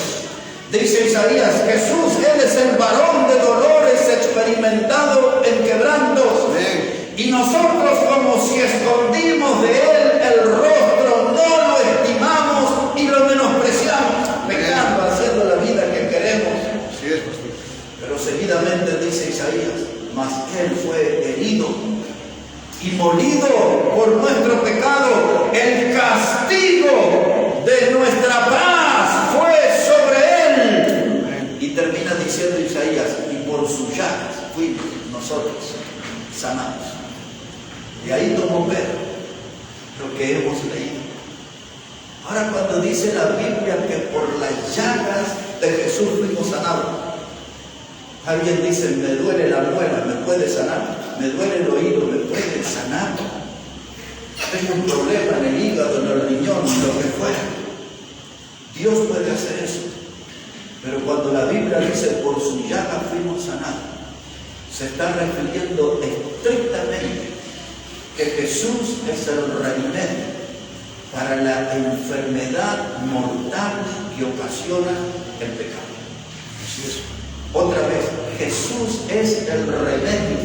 Dice Isaías, Jesús, Él es el varón de dolores, experimentado en quebrantos. Amén. Y nosotros, como si escondimos de Él el rostro, no lo estimamos y lo menospreciamos, pecando, haciendo la vida que queremos. Sí es, pastor. Pero seguidamente dice Isaías, mas Él fue herido y molido por nuestro pecado, el castigo de nuestra paz fue sobre Él. Y termina diciendo Isaías, y por sus llagas fuimos nosotros sanados. Y ahí tomó Pedro lo que hemos leído. Ahora cuando dice la Biblia que por las llagas de Jesús fuimos sanados, alguien dice, me duele la muela, ¿me puede sanar? Me duele el oído, ¿me puede sanar? Tengo un problema en el hígado, en el riñón, lo que fuera. Dios puede hacer eso. Pero cuando la Biblia dice, por su llaga fuimos sanados, se está refiriendo estrictamente que Jesús es el remedio para la enfermedad mortal que ocasiona el pecado. Así es. Otra vez, Jesús es el remedio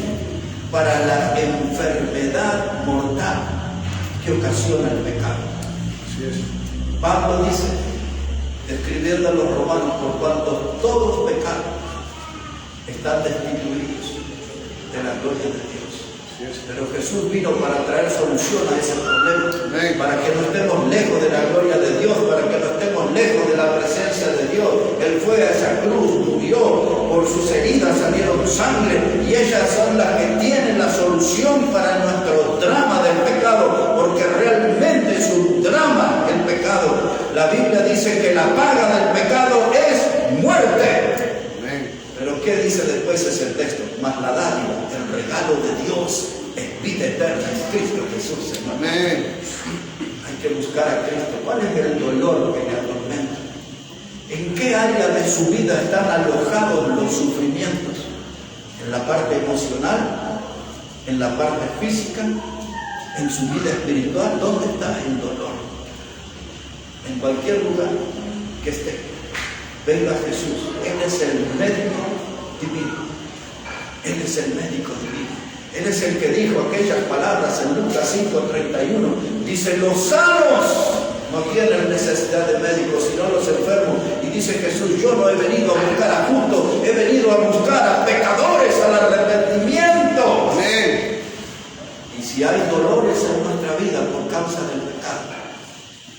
para la enfermedad mortal que ocasiona el pecado. Así es. Pablo dice, escribiendo a los romanos, por cuanto todos pecaron, están destituidos de la gloria de Dios. Pero Jesús vino para traer solución a ese problema, para que no estemos lejos de la gloria de Dios, para que no estemos lejos de la presencia de Dios. Él fue a esa cruz, murió, por sus heridas salieron sangre, y ellas son las que tienen la solución para nuestro drama del pecado, porque realmente es un drama el pecado. La Biblia dice que la paga del pecado es muerte. Pero ¿qué dice después ese texto? Mas la dádiva, el regalo de Dios es vida eterna en Cristo Jesús, hermano. Amén. Hay que buscar a Cristo. ¿Cuál es el dolor que le atormenta? ¿En qué área de su vida están alojados los sufrimientos? ¿En la parte emocional? ¿En la parte física? ¿En su vida espiritual? ¿Dónde está el dolor? En cualquier lugar que esté, venga Jesús. Él es el médico divino. Él es el médico divino. Él es el que dijo aquellas palabras en Lucas 5:31. Dice, los sanos no tienen necesidad de médicos, sino los enfermos. Y dice Jesús, yo no he venido a buscar a justos, he venido a buscar a pecadores al arrepentimiento. Amén. Y si hay dolores en nuestra vida por causa del pecado,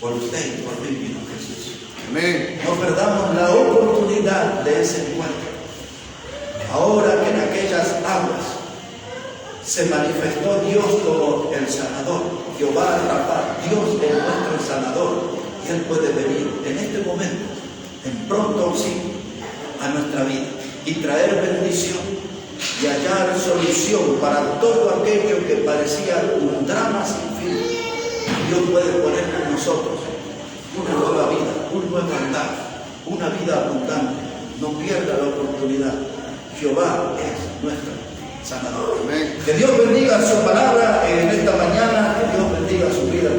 por usted y por mí vino Jesús. Amén. No perdamos la oportunidad de ese encuentro. Ahora que en aquellas aguas se manifestó Dios como el sanador, Jehová Rafa, Dios es nuestro sanador, y Él puede venir en este momento, en pronto auxilio, a nuestra vida y traer bendición y hallar solución para todo aquello que parecía un drama sin fin. Dios puede poner en nosotros una nueva vida, un nuevo andar, una vida abundante. No pierda la oportunidad. Jehová es nuestro sanador. Amén. Que Dios bendiga su palabra en esta mañana, que Dios bendiga su vida.